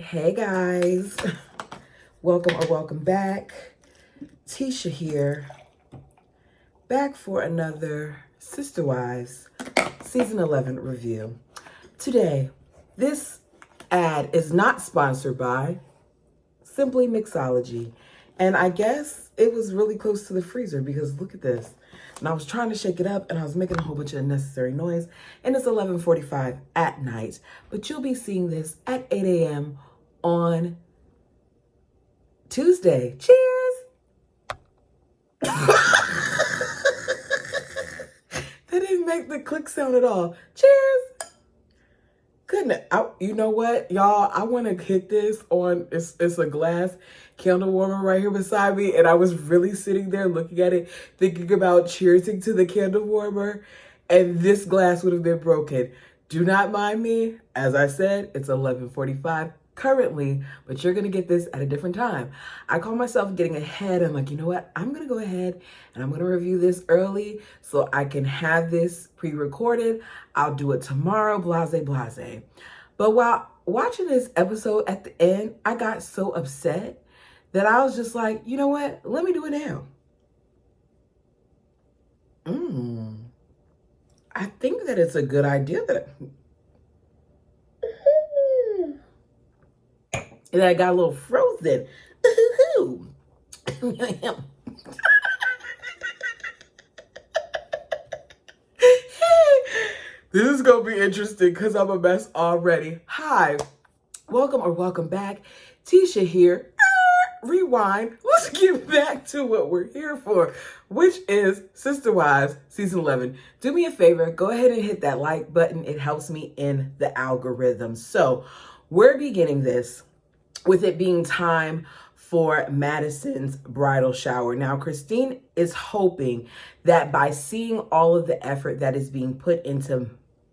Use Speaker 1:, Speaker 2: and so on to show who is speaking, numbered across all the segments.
Speaker 1: Hey guys, welcome back. Tisha here, back for another Sister Wives Season 11 review. Today, this ad is not sponsored by Simply Mixology. And I guess it was really close to the freezer because look at this. And I was trying to shake it up and I was making a whole bunch of unnecessary noise. And it's 11:45 at night. But you'll be seeing this at 8 a.m. on Tuesday. Cheers! That didn't make the click sound at all. Cheers! Goodness, you know what, y'all? I want to hit this on, it's a glass candle warmer right here beside me, and I was really sitting there looking at it, thinking about cheersing to the candle warmer, and this glass would have been broken. Do not mind me. As I said, it's 11:45 currently, but you're going to get this at a different time. I call myself getting ahead. I'm like, you know what? I'm going to go ahead and I'm going to review this early so I can have this pre-recorded. I'll do it tomorrow, blase, blase. But while watching this episode at the end, I got so upset that I was just like, you know what? Let me do it now. I think that it's a good idea that I got a little frozen. This is going to be interesting because I'm a mess already. Hi, welcome back. Tisha here. Rewind. Let's get back to what we're here for, which is Sister Wives Season 11. Do me a favor. Go ahead and hit that like button. It helps me in the algorithm. So we're beginning this with it being time for Madison's bridal shower. Now, Christine is hoping that by seeing all of the effort that is being put into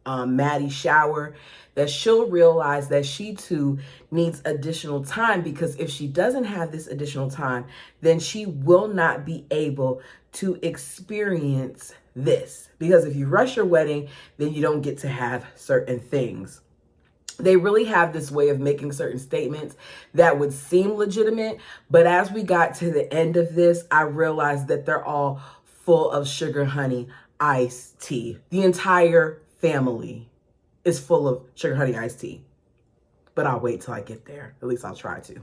Speaker 1: Maddie's shower, that she'll realize that she too needs additional time, because if she doesn't have this additional time, then she will not be able to experience this. Because if you rush your wedding, then you don't get to have certain things. They really have this way of making certain statements that would seem legitimate, but as we got to the end of this, I realized that they're all full of sugar, honey, iced tea. The entire family is full of sugar, honey, iced tea. But I'll wait till I get there. At least I'll try to.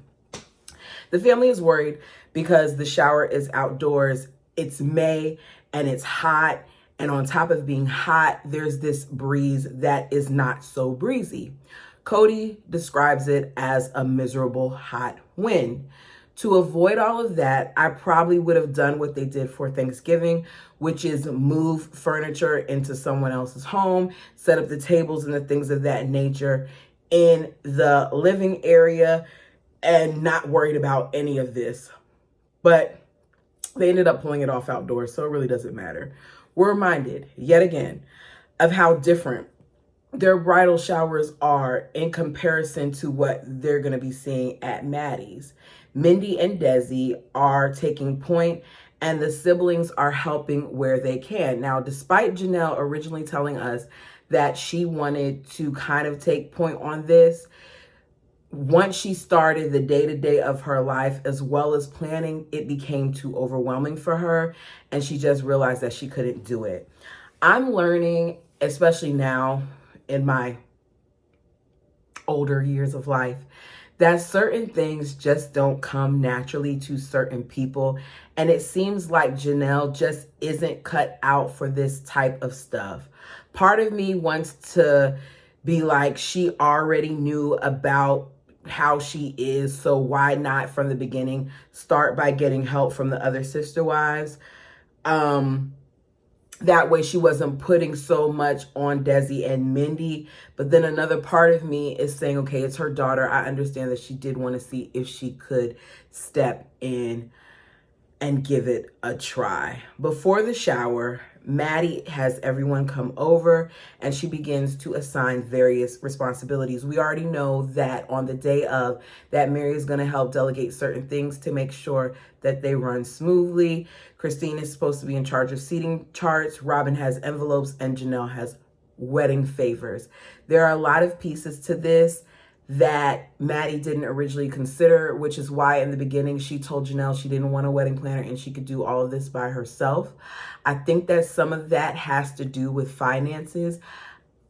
Speaker 1: The family is worried because the shower is outdoors. It's May and it's hot. And on top of being hot, there's this breeze that is not so breezy. Cody describes it as a miserable hot wind. To avoid all of that, I probably would have done what they did for Thanksgiving, which is move furniture into someone else's home, set up the tables and the things of that nature in the living area, and not worried about any of this. But they ended up pulling it off outdoors, so it really doesn't matter. We're reminded, yet again, of how different their bridal showers are in comparison to what they're going to be seeing at Maddie's. Mindy and Desi are taking point, and the siblings are helping where they can. Now, despite Janelle originally telling us that she wanted to kind of take point on this, once she started the day-to-day of her life as well as planning, it became too overwhelming for her, and she just realized that she couldn't do it. I'm learning, especially now in my older years of life, that certain things just don't come naturally to certain people. And it seems like Janelle just isn't cut out for this type of stuff. Part of me wants to be like, she already knew about how she is, so why not from the beginning start by getting help from the other sister wives? That way she wasn't putting so much on Desi and Mindy. But then another part of me is saying, okay, it's her daughter. I understand that she did want to see if she could step in and give it a try. Before the shower, Maddie has everyone come over and she begins to assign various responsibilities. We already know that on the day of, that Mary is going to help delegate certain things to make sure that they run smoothly. Christine is supposed to be in charge of seating charts. Robin has envelopes and Janelle has wedding favors. There are a lot of pieces to this that Maddie didn't originally consider, which is why in the beginning she told Janelle she didn't want a wedding planner and she could do all of this by herself. I think that some of that has to do with finances.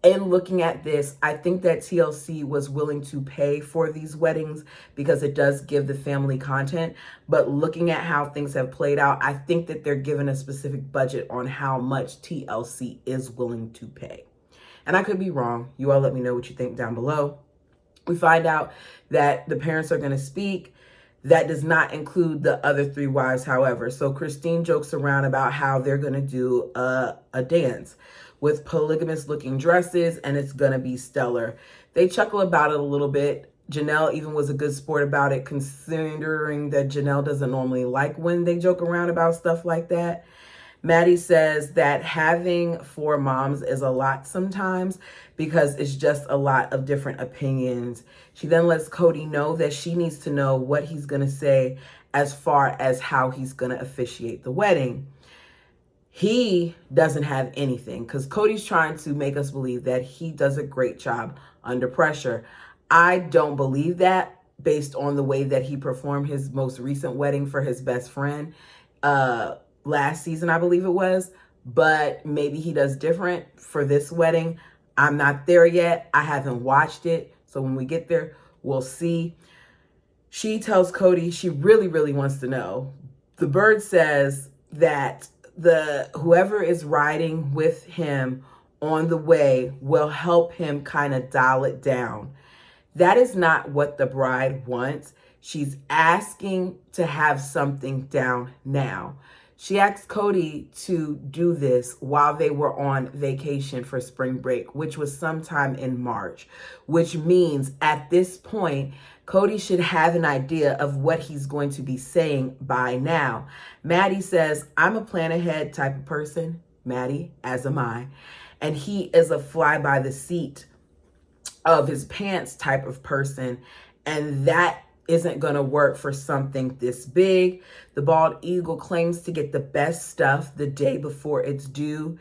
Speaker 1: In looking at this, I think that TLC was willing to pay for these weddings because it does give the family content. But looking at how things have played out, I think that they're given a specific budget on how much TLC is willing to pay. And I could be wrong. You all let me know what you think down below. We find out that the parents are going to speak. That does not include the other three wives, however. So Christine jokes around about how they're going to do a dance with polygamous looking dresses, and it's going to be stellar. They chuckle about it a little bit. Janelle even was a good sport about it, considering that Janelle doesn't normally like when they joke around about stuff like that. Maddie says that having four moms is a lot sometimes because it's just a lot of different opinions. She then lets Cody know that she needs to know what he's going to say as far as how he's going to officiate the wedding. He doesn't have anything because Cody's trying to make us believe that he does a great job under pressure. I don't believe that based on the way that he performed his most recent wedding for his best friend. Last season, I believe it was, but maybe he does different for this wedding. I'm not there yet. I haven't watched it. So when we get there, we'll see. She tells Cody she really, really wants to know. The bird says that whoever is riding with him on the way will help him kind of dial it down. That is not what the bride wants. She's asking to have something down now. She asked Cody to do this while they were on vacation for spring break, which was sometime in March, which means at this point, Cody should have an idea of what he's going to be saying by now. Maddie says, I'm a plan ahead type of person. Maddie, as am I. And he is a fly by the seat of his pants type of person. And that isn't going to work for something this big. The bald eagle claims to get the best stuff the day before it's due.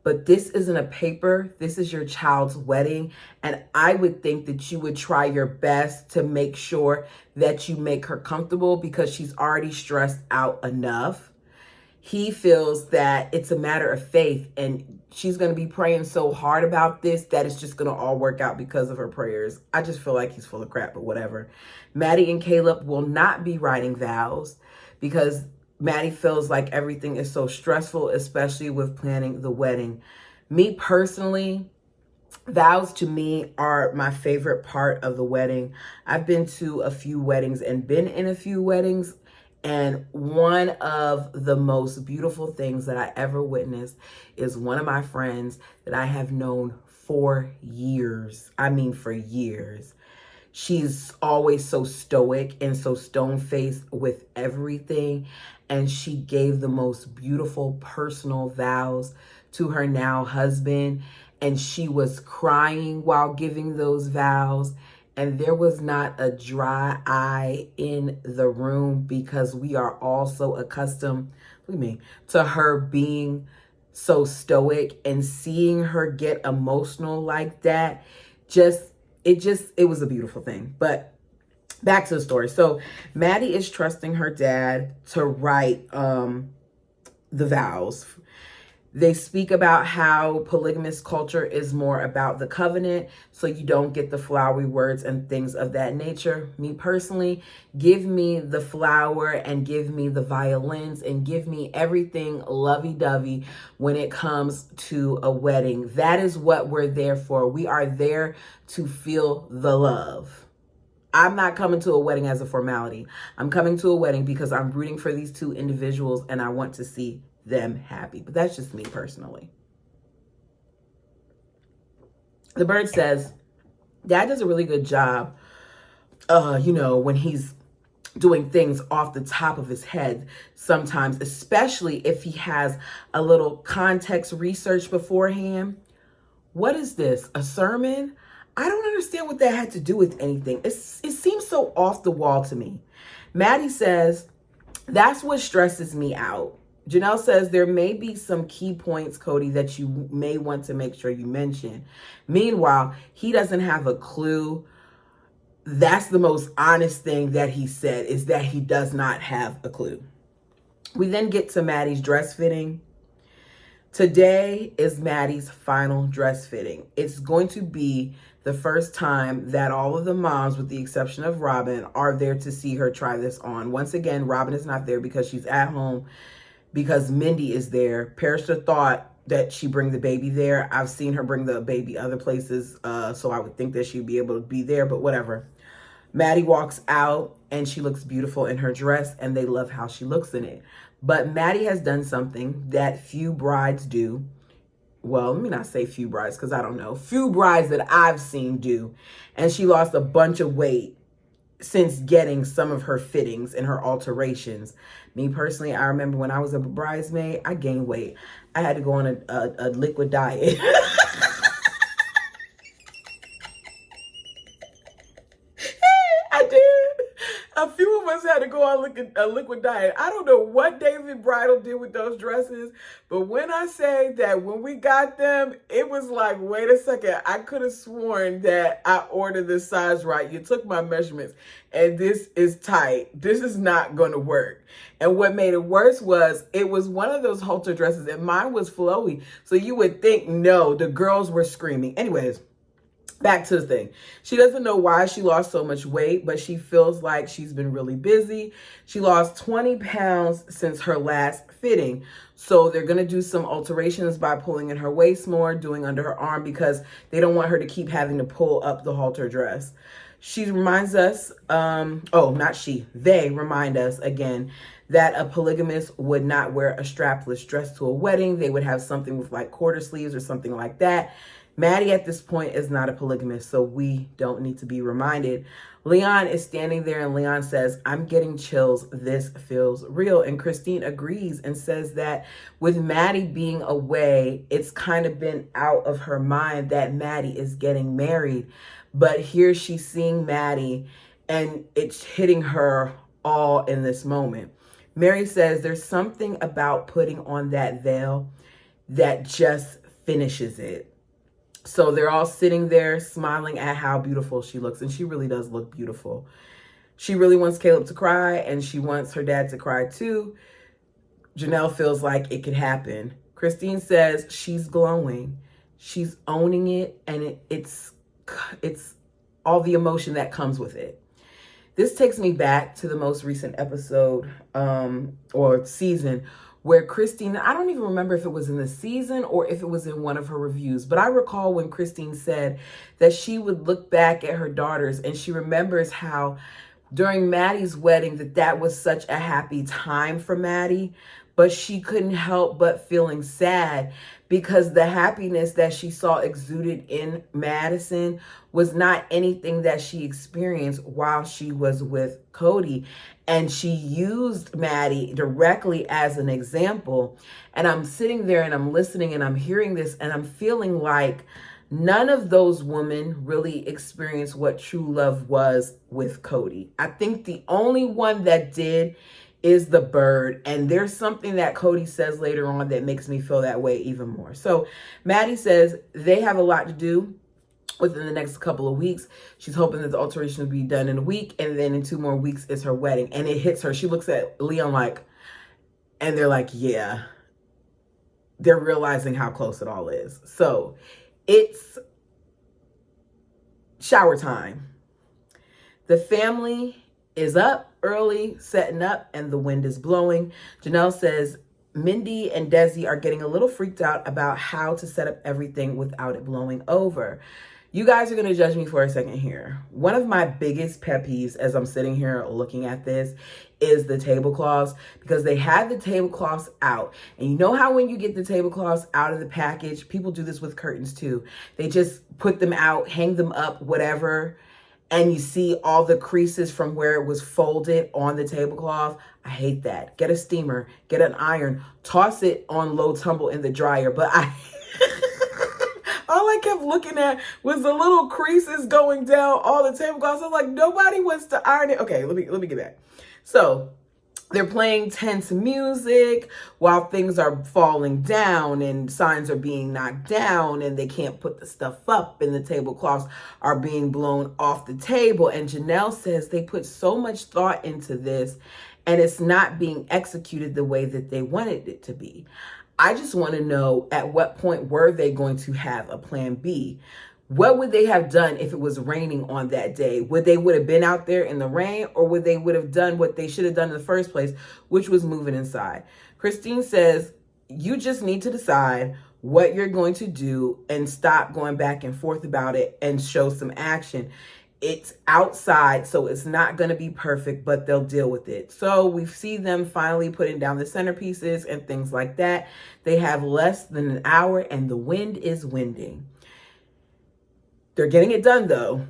Speaker 1: But this isn't a paper. This is your child's wedding. And I would think that you would try your best to make sure that you make her comfortable because she's already stressed out enough. He feels that it's a matter of faith and she's going to be praying so hard about this that it's just going to all work out because of her prayers. I just feel like he's full of crap, but whatever. Maddie and Caleb will not be writing vows because Maddie feels like everything is so stressful, especially with planning the wedding. Me personally, vows to me are my favorite part of the wedding. I've been to a few weddings and been in a few weddings. And one of the most beautiful things that I ever witnessed is one of my friends that I have known for years. I mean, for years. She's always so stoic and so stone-faced with everything. And she gave the most beautiful personal vows to her now husband. And she was crying while giving those vows. And there was not a dry eye in the room because we are all so accustomed, to her being so stoic, and seeing her get emotional like that. It was a beautiful thing. But back to the story. So Maddie is trusting her dad to write the vows. They speak about how polygamous culture is more about the covenant, so you don't get the flowery words and things of that nature. Me personally, give me the flower and give me the violins and give me everything lovey-dovey when it comes to a wedding. That is what we're there for. We are there to feel the love. I'm not coming to a wedding as a formality. I'm coming to a wedding because I'm rooting for these two individuals and I want to see them happy. But that's just me personally. The bird says, Dad does a really good job, when he's doing things off the top of his head sometimes, especially if he has a little context research beforehand. What is this? A sermon? I don't understand what that had to do with anything. It seems so off the wall to me. Maddie says, that's what stresses me out. Janelle says there may be some key points, Cody, that you may want to make sure you mention. Meanwhile, he doesn't have a clue. That's the most honest thing that he said, is that he does not have a clue. We then get to Maddie's dress fitting. Today is Maddie's final dress fitting. It's going to be the first time that all of the moms, with the exception of Robin, are there to see her try this on. Once again, Robin is not there because she's at home, because Mindy is there. Perisha thought that she bring the baby there. I've seen her bring the baby other places, so I would think that she'd be able to be there, but whatever. Maddie walks out and she looks beautiful in her dress, and they love how she looks in it. But Maddie has done something that few brides do. Well, let me not say few brides, because I don't know. Few brides that I've seen do. And she lost a bunch of weight since getting some of her fittings and her alterations. Me personally, I remember when I was a bridesmaid, I gained weight. I had to go on a liquid diet. I did. A few of us had to go on a liquid diet. I don't know what David Bridal did with those dresses, but when I say that when we got them, it was like, wait a second, I could have sworn that I ordered this size right. You took my measurements, and this is tight. This is not going to work. And what made it worse was it was one of those halter dresses, and mine was flowy. So you would think, no, the girls were screaming. Anyways, back to the thing. She doesn't know why she lost so much weight, but she feels like she's been really busy. She lost 20 pounds since her last fitting. So they're going to do some alterations by pulling in her waist more, doing under her arm, because they don't want her to keep having to pull up the halter dress. She reminds us, they remind us again that a polygamist would not wear a strapless dress to a wedding. They would have something with like quarter sleeves or something like that. Maddie at this point is not a polygamist, so we don't need to be reminded. Leon is standing there and Leon says, I'm getting chills. This feels real. And Christine agrees and says that with Maddie being away, it's kind of been out of her mind that Maddie is getting married. But here she's seeing Maddie and it's hitting her all in this moment. Mary says there's something about putting on that veil that just finishes it. So they're all sitting there smiling at how beautiful she looks. And she really does look beautiful. She really wants Caleb to cry, and she wants her dad to cry too. Janelle feels like it could happen. Christine says she's glowing. She's owning it, and it's all the emotion that comes with it. This takes me back to the most recent episode or season where Christine, I don't even remember if it was in the season or if it was in one of her reviews, but I recall when Christine said that she would look back at her daughters and she remembers how during Maddie's wedding that was such a happy time for Maddie, but she couldn't help but feeling sad because the happiness that she saw exuded in Madison was not anything that she experienced while she was with Cody. And she used Maddie directly as an example. And I'm sitting there and I'm listening and I'm hearing this and I'm feeling like none of those women really experienced what true love was with Cody. I think the only one that did is the bird. And there's something that Cody says later on that makes me feel that way even more. So Maddie says they have a lot to do within the next couple of weeks. She's hoping that the alteration will be done in a week, and then in 2 more weeks is her wedding. And it hits her. She looks at Leon and they're like, yeah, they're realizing how close it all is. So it's shower time. The family is up early, setting up, and the wind is blowing. Janelle says Mindy and Desi are getting a little freaked out about how to set up everything without it blowing over. You guys are going to judge me for a second here. One of my biggest pet peeves as I'm sitting here looking at this is the tablecloths, because they have the tablecloths out. And you know how when you get the tablecloths out of the package, people do this with curtains too. They just put them out, hang them up, whatever, and you see all the creases from where it was folded on the tablecloth. I hate that. Get a steamer, get an iron, toss it on low tumble in the dryer. But all I kept looking at was the little creases going down all the tablecloths. I'm like, nobody wants to iron it. Okay, let me get back. So They're playing tense music while things are falling down and signs are being knocked down and they can't put the stuff up and the tablecloths are being blown off the table. And Janelle says they put so much thought into this and it's not being executed the way that they wanted it to be. I just want to know, at what point were they going to have a plan B? What would they have done if it was raining on that day? Would have been out there in the rain, or would have done what they should have done in the first place, which was moving inside? Christine says, you just need to decide what you're going to do and stop going back and forth about it and show some action. It's outside, so it's not going to be perfect, but they'll deal with it. So we see them finally putting down the centerpieces and things like that. They have less than an hour and the wind is winding. They're getting it done, though.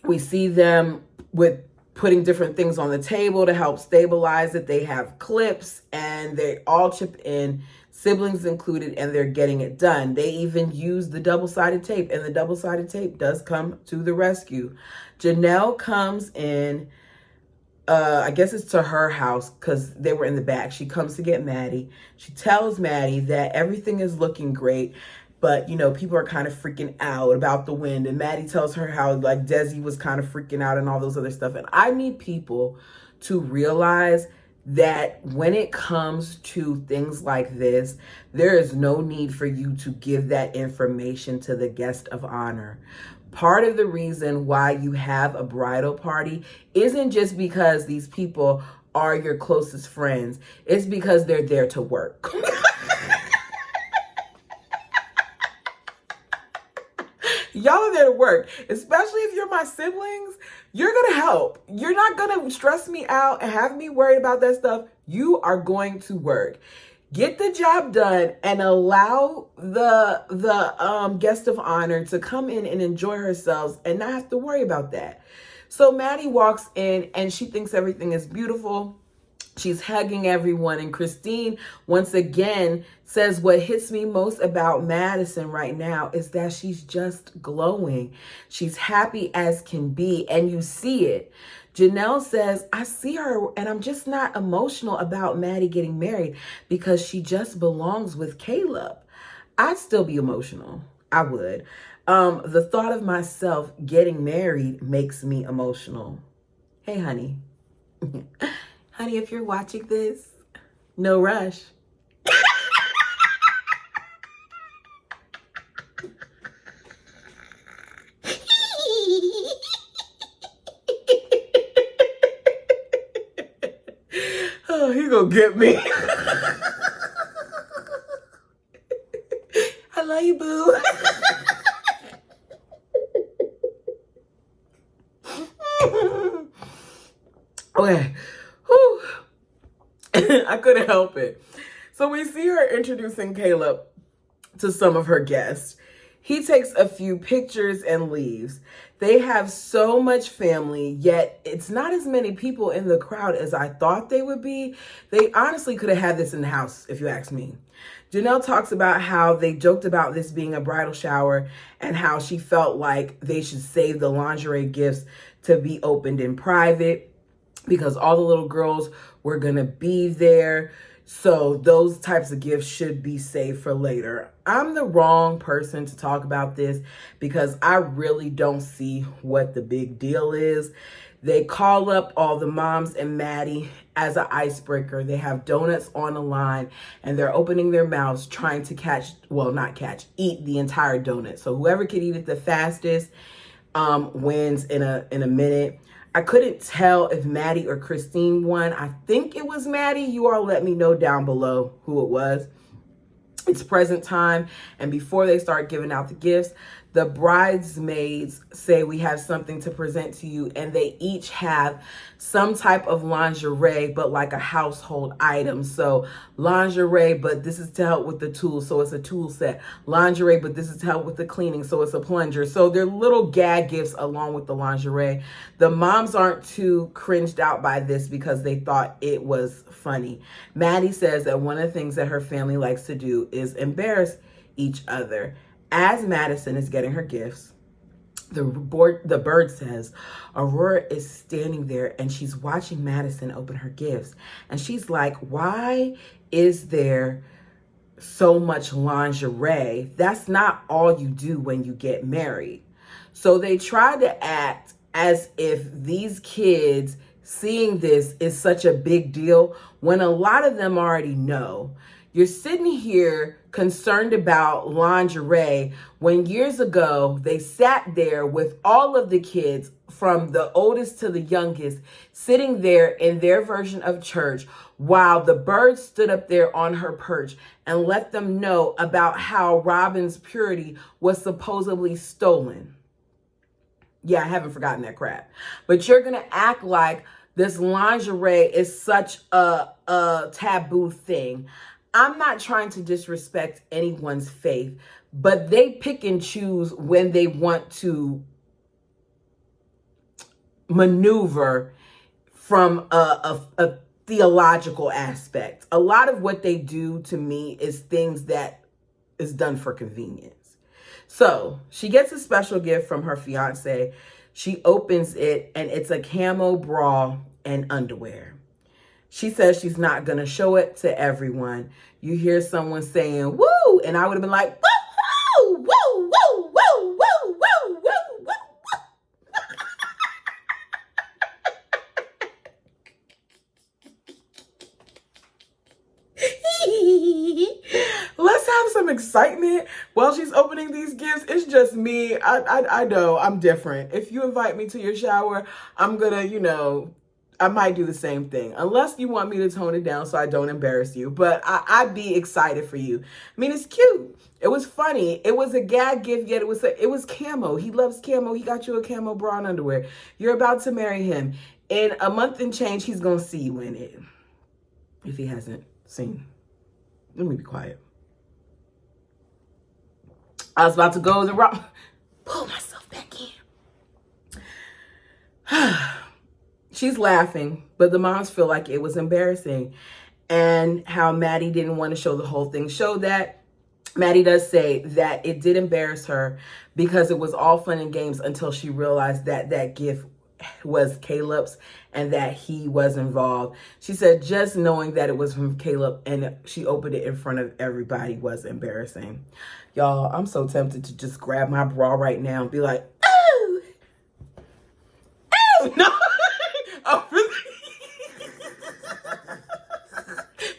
Speaker 1: We see them with putting different things on the table to help stabilize it. They have clips and they all chip in, siblings included, and they're getting it done. They even use the double-sided tape, and the double-sided tape does come to the rescue. Janelle comes in, I guess it's to her house because they were in the back. She comes to get Maddie. She tells Maddie that everything is looking great, but, people are kind of freaking out about the wind. And Maddie tells her how, like, Desi was kind of freaking out and all those other stuff. And I need people to realize that when it comes to things like this, there is no need for you to give that information to the guest of honor. Part of the reason why you have a bridal party isn't just because these people are your closest friends. It's because they're there to work. Y'all are there to work, especially if you're my siblings. You're going to help. You're not going to stress me out and have me worried about that stuff. You are going to work. Get the job done and allow the guest of honor to come in and enjoy herself and not have to worry about that. So Maddie walks in and she thinks everything is beautiful. She's hugging everyone. And Christine, once again, says what hits me most about Madison right now is that she's just glowing. She's happy as can be, and you see it. Janelle says, I see her, and I'm just not emotional about Maddie getting married because she just belongs with Caleb. I'd still be emotional. I would. The thought of myself getting married makes me emotional. Hey, honey. Honey, if you're watching this, no rush. Oh, he gonna get me. I love you, boo. Okay. I couldn't help it. So we see her introducing Caleb to some of her guests. He takes a few pictures and leaves. They have so much family, yet it's not as many people in the crowd as I thought they would be. They honestly could have had this in the house, if you ask me. Janelle talks about how they joked about this being a bridal shower and how she felt like they should save the lingerie gifts to be opened in private because all the little girls were going to be there. So those types of gifts should be saved for later. I'm the wrong person to talk about this because I really don't see what the big deal is. They call up all the moms and Maddie as an icebreaker. They have donuts on the line and they're opening their mouths trying to eat the entire donut. So whoever can eat it the fastest wins in a minute. I couldn't tell if Maddie or Christine won. I think it was Maddie. You all let me know down below who it was. It's present time, and before they start giving out the gifts, the bridesmaids say we have something to present to you, and they each have some type of lingerie, but like a household item. So lingerie, but this is to help with the tools, so it's a tool set. Lingerie, but this is to help with the cleaning, so it's a plunger. So they're little gag gifts along with the lingerie. The moms aren't too cringed out by this because they thought it was funny. Maddie says that one of the things that her family likes to do is embarrass each other. As Madison is getting her gifts, The bird says, Aurora is standing there and she's watching Madison open her gifts. And she's like, why is there so much lingerie? That's not all you do when you get married. So they try to act as if these kids seeing this is such a big deal when a lot of them already know. You're sitting here concerned about lingerie when years ago they sat there with all of the kids from the oldest to the youngest sitting there in their version of church while the bird stood up there on her perch and let them know about how Robin's purity was supposedly stolen. Yeah, I haven't forgotten that crap. But you're going to act like this lingerie is such a taboo thing. I'm not trying to disrespect anyone's faith, but they pick and choose when they want to maneuver from a theological aspect. A lot of what they do to me is things that is done for convenience. So she gets a special gift from her fiance. She opens it and it's a camo bra and underwear. She says she's not going to show it to everyone. You hear someone saying, woo, and I would have been like, woo, woo, woo, woo, woo, woo, woo, woo, woo. Let's have some excitement while she's opening these gifts. It's just me. I know I'm different. If you invite me to your shower, I'm gonna, I might do the same thing, unless you want me to tone it down so I don't embarrass you. But I'd be excited for you. I mean, it's cute. It was funny. It was a gag gift, yet it was camo. He loves camo. He got you a camo bra and underwear. You're about to marry him. In a month and change, he's going to see you in it. If he hasn't seen. Let me be quiet. I was about to go the wrong. Pull myself back in. She's laughing, but the moms feel like it was embarrassing. And how Maddie didn't want to show the whole thing. Show that. Maddie does say that it did embarrass her because it was all fun and games until she realized that that gift was Caleb's and that he was involved. She said just knowing that it was from Caleb and she opened it in front of everybody was embarrassing. Y'all, I'm so tempted to just grab my bra right now and be like, oh, oh, no. Oh,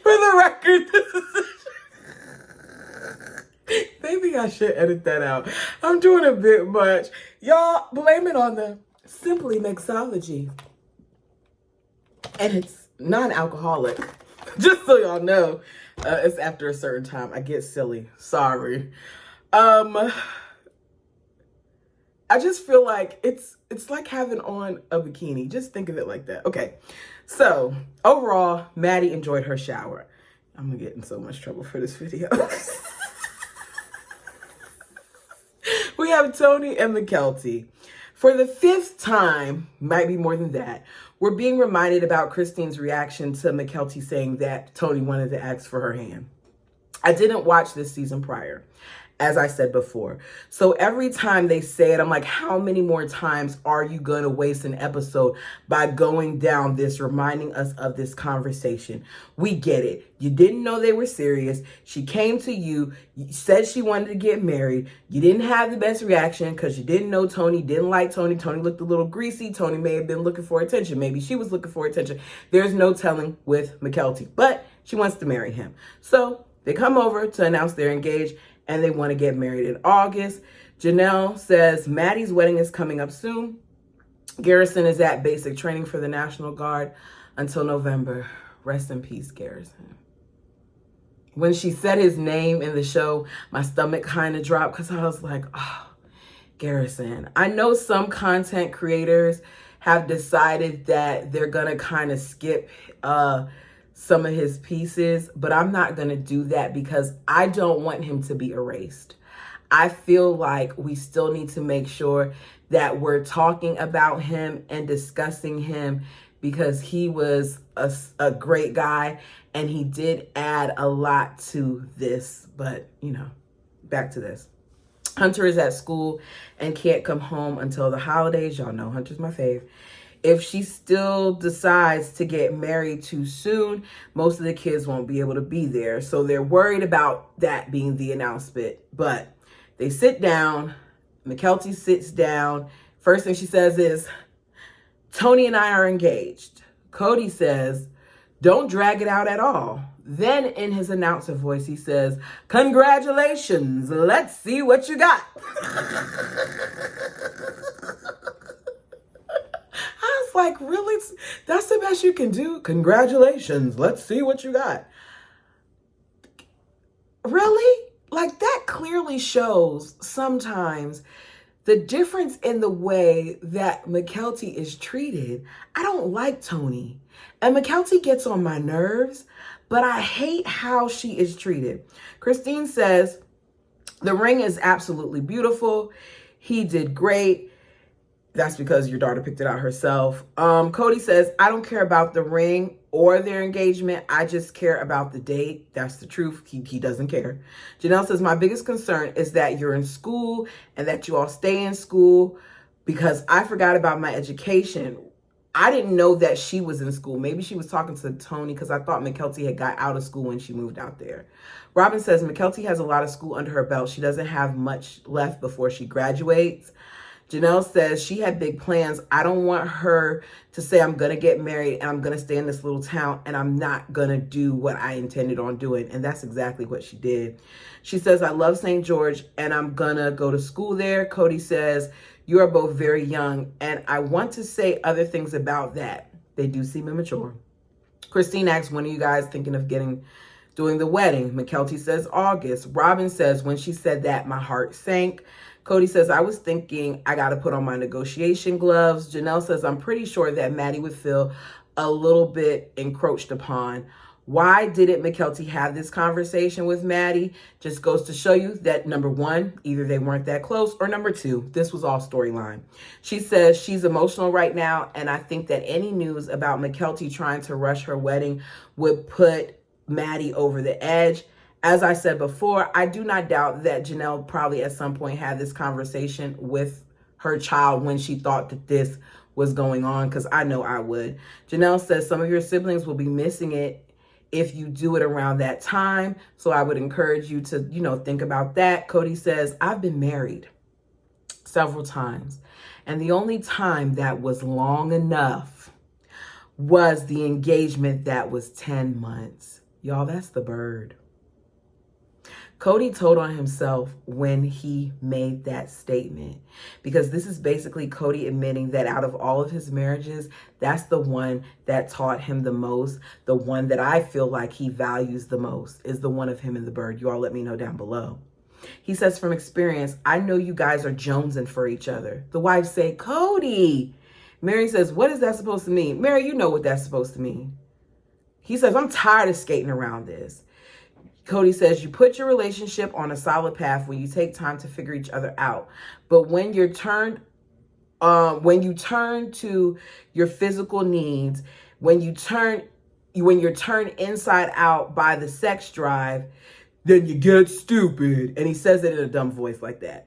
Speaker 1: for the record, maybe I should edit that out. I'm doing a bit much. Y'all, blame it on the Simply Mixology. And it's non-alcoholic. Just so y'all know, it's after a certain time. I get silly. Sorry. I just feel like it's like having on a bikini. Just think of it like that. Okay. So overall, Maddie enjoyed her shower. I'm gonna get in so much trouble for this video. We have Tony and McKelty. For the 5th time, might be more than that, we're being reminded about Christine's reaction to McKelty saying that Tony wanted to ask for her hand. I didn't watch this season prior, as I said before. So every time they say it, I'm like, how many more times are you going to waste an episode by going down this, reminding us of this conversation? We get it. You didn't know they were serious. She came to you, said she wanted to get married. You didn't have the best reaction because you didn't know Tony, didn't like Tony. Tony looked a little greasy. Tony may have been looking for attention. Maybe she was looking for attention. There's no telling with McKelty, but she wants to marry him. So they come over to announce they're engaged and they want to get married in August. Janelle says Maddie's wedding is coming up soon. Garrison is at basic training for the National Guard until November. Rest in peace, Garrison. When she said his name in the show, my stomach kind of dropped because I was like, oh, Garrison. I know some content creators have decided that they're going to kind of skip some of his pieces, but I'm not going to do that because I don't want him to be erased. I feel like we still need to make sure that we're talking about him and discussing him because he was a great guy and he did add a lot to this, but back to this. Hunter is at school and can't come home until the holidays. Y'all know Hunter's my fave. If she still decides to get married too soon, most of the kids won't be able to be there. So they're worried about that being the announcement. But they sit down. McKelty sits down. First thing she says is, Tony and I are engaged. Cody says, don't drag it out at all. Then in his announcer voice, he says, congratulations. Let's see what you got. I was like, really? That's the best you can do? Congratulations. Let's see what you got. Really? Like, that clearly shows sometimes the difference in the way that McKelty is treated. I don't like Tony. And McKelty gets on my nerves, but I hate how she is treated. Christine says, the ring is absolutely beautiful. He did great. That's because your daughter picked it out herself. Cody says, I don't care about the ring or their engagement. I just care about the date. That's the truth. He doesn't care. Janelle says, my biggest concern is that you're in school and that you all stay in school, because I forgot about my education. I didn't know that she was in school. Maybe she was talking to Tony, because I thought McKelty had got out of school when she moved out there. Robin says, McKelty has a lot of school under her belt. She doesn't have much left before she graduates. Janelle says she had big plans. I don't want her to say I'm going to get married and I'm going to stay in this little town and I'm not going to do what I intended on doing. And that's exactly what she did. She says, I love St. George and I'm going to go to school there. Cody says, you are both very young and I want to say other things about that. They do seem immature. Christine asks, when are you guys thinking of doing the wedding? McKelty says August. Robin says, when she said that, my heart sank. Cody says, I was thinking I got to put on my negotiation gloves. Janelle says, I'm pretty sure that Maddie would feel a little bit encroached upon. Why didn't McKelty have this conversation with Maddie? Just goes to show you that, number one, either they weren't that close, or number two, this was all storyline. She says she's emotional right now, and I think that any news about McKelty trying to rush her wedding would put Maddie over the edge. As I said before, I do not doubt that Janelle probably at some point had this conversation with her child when she thought that this was going on, because I know I would. Janelle says some of your siblings will be missing it if you do it around that time. So I would encourage you to, think about that. Cody says, I've been married several times, and the only time that was long enough was the engagement that was 10 months. Y'all, that's the bird. Cody told on himself when he made that statement, because this is basically Cody admitting that out of all of his marriages, that's the one that taught him the most. The one that I feel like he values the most is the one of him and the bird. You all let me know down below. He says, from experience, I know you guys are jonesing for each other. The wives say, Cody. Mary says, what is that supposed to mean? Mary, you know what that's supposed to mean. He says, I'm tired of skating around this. Cody says, you put your relationship on a solid path when you take time to figure each other out. But when you turn to your physical needs, when you're turned inside out by the sex drive, then you get stupid. And he says it in a dumb voice like that.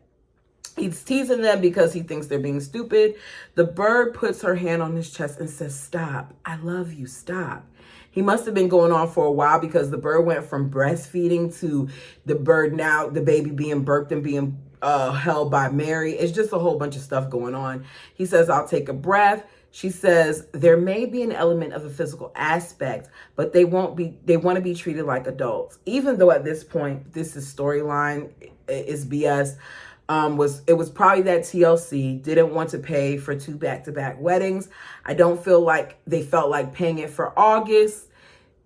Speaker 1: He's teasing them because he thinks they're being stupid. The bird puts her hand on his chest and says, stop. I love you. Stop. He must have been going on for a while, because the bird went from breastfeeding to the bird now, the baby being birthed and being held by Mary. It's just a whole bunch of stuff going on. He says, I'll take a breath. She says, there may be an element of a physical aspect, but they want to be treated like adults. Even though at this point, this is storyline, is BS. It was probably that TLC didn't want to pay for 2 back-to-back weddings. I don't feel like they felt like paying it for August.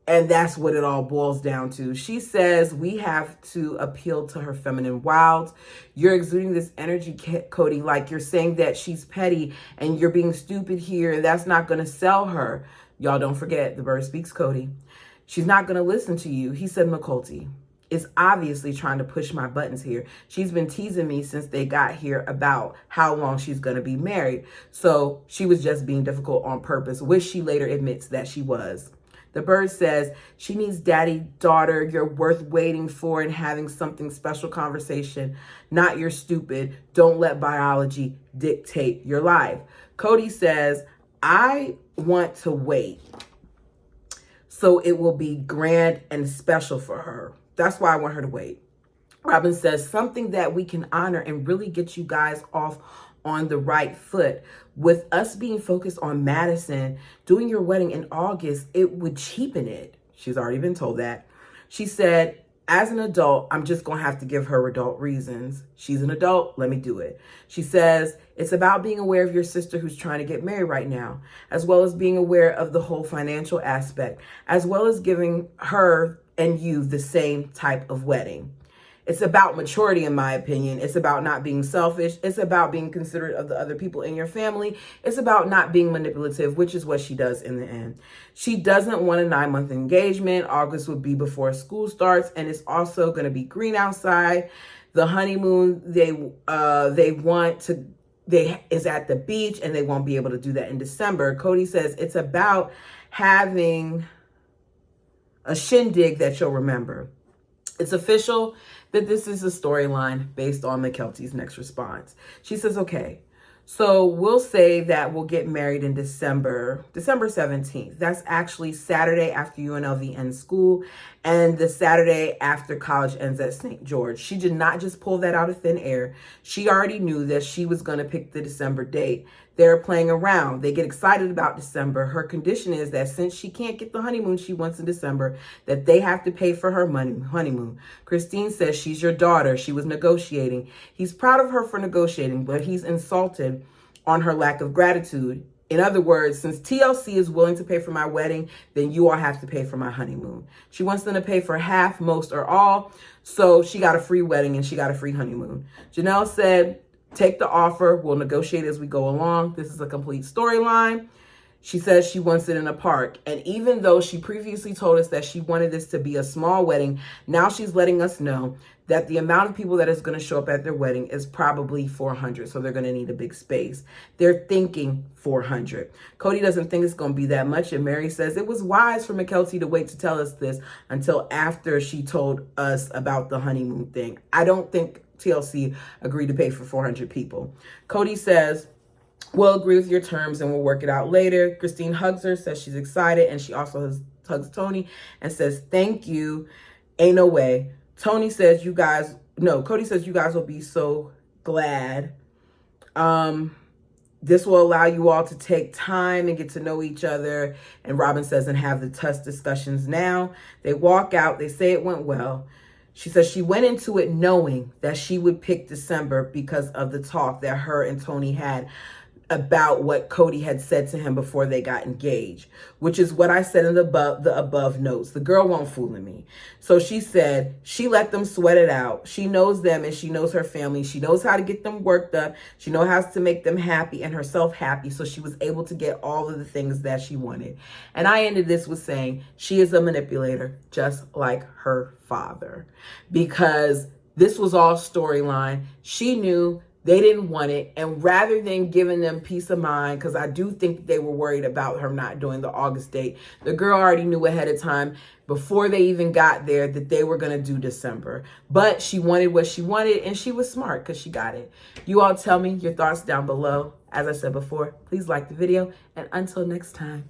Speaker 1: And that's what it all boils down to. She says we have to appeal to her feminine wilds. You're exuding this energy, Cody, like you're saying that she's petty and you're being stupid here, and that's not going to sell her. Y'all don't forget, the bird speaks, Cody. She's not going to listen to you. He said, McKelty is obviously trying to push my buttons here. She's been teasing me since they got here about how long she's going to be married. So she was just being difficult on purpose, which she later admits that she was. The bird says, she needs daddy, daughter, you're worth waiting for and having something special conversation, not your stupid, don't let biology dictate your life. Cody says, I want to wait so it will be grand and special for her. That's why I want her to wait. Robin says, something that we can honor and really get you guys off on the right foot. With us being focused on Madison, doing your wedding in August, it would cheapen it. She's already been told that. She said, as an adult, I'm just going to have to give her adult reasons. She's an adult. Let me do it. She says, it's about being aware of your sister who's trying to get married right now, as well as being aware of the whole financial aspect, as well as giving her and you the same type of wedding. It's about maturity, in my opinion. It's about not being selfish. It's about being considerate of the other people in your family. It's about not being manipulative, which is what she does in the end. She doesn't want a 9-month engagement. August would be before school starts, and it's also going to be green outside. The honeymoon is at the beach, and they won't be able to do that in December. Cody says it's about having a shindig that you'll remember. It's official that this is a storyline based on McKelty's next response. She says, okay, so we'll say that we'll get married in December 17th. That's actually Saturday after UNLV ends school and the Saturday after college ends at St. George. She did not just pull that out of thin air. She already knew that she was going to pick the December date. They're playing around. They get excited about December. Her condition is that since she can't get the honeymoon she wants in December, that they have to pay for her honeymoon. Christine says she's your daughter. She was negotiating. He's proud of her for negotiating, but he's insulted on her lack of gratitude. In other words, since TLC is willing to pay for my wedding, then you all have to pay for my honeymoon. She wants them to pay for half, most, or all. So she got a free wedding and she got a free honeymoon. Janelle said, take the offer. We'll negotiate as we go along. This is a complete storyline. She says she wants it in a park. And even though she previously told us that she wanted this to be a small wedding, now she's letting us know that the amount of people that is going to show up at their wedding is probably 400. So they're going to need a big space. They're thinking 400. Cody doesn't think it's going to be that much. And Mary says it was wise for McKelty to wait to tell us this until after she told us about the honeymoon thing. I don't think TLC agreed to pay for 400 people. Cody says, we'll agree with your terms and we'll work it out later. Christine hugs her, says she's excited, and she also hugs Tony and says, thank you. Ain't no way. Cody says you guys will be so glad. This will allow you all to take time and get to know each other. And Robin says, and have the tough discussions now. They walk out. They say it went well. She says she went into it knowing that she would pick December because of the talk that her and Tony had about what Cody had said to him before they got engaged, which is what I said in the above notes. The girl won't fool me. So she said she let them sweat it out. She knows them and she knows her family. She knows how to get them worked up. She knows how to make them happy and herself happy. So she was able to get all of the things that she wanted. And I ended this with saying she is a manipulator, just like her father, because this was all storyline. She knew they didn't want it. And rather than giving them peace of mind, because I do think they were worried about her not doing the August date, the girl already knew ahead of time before they even got there that they were going to do December. But she wanted what she wanted, and she was smart because she got it. You all tell me your thoughts down below. As I said before, please like the video, and until next time.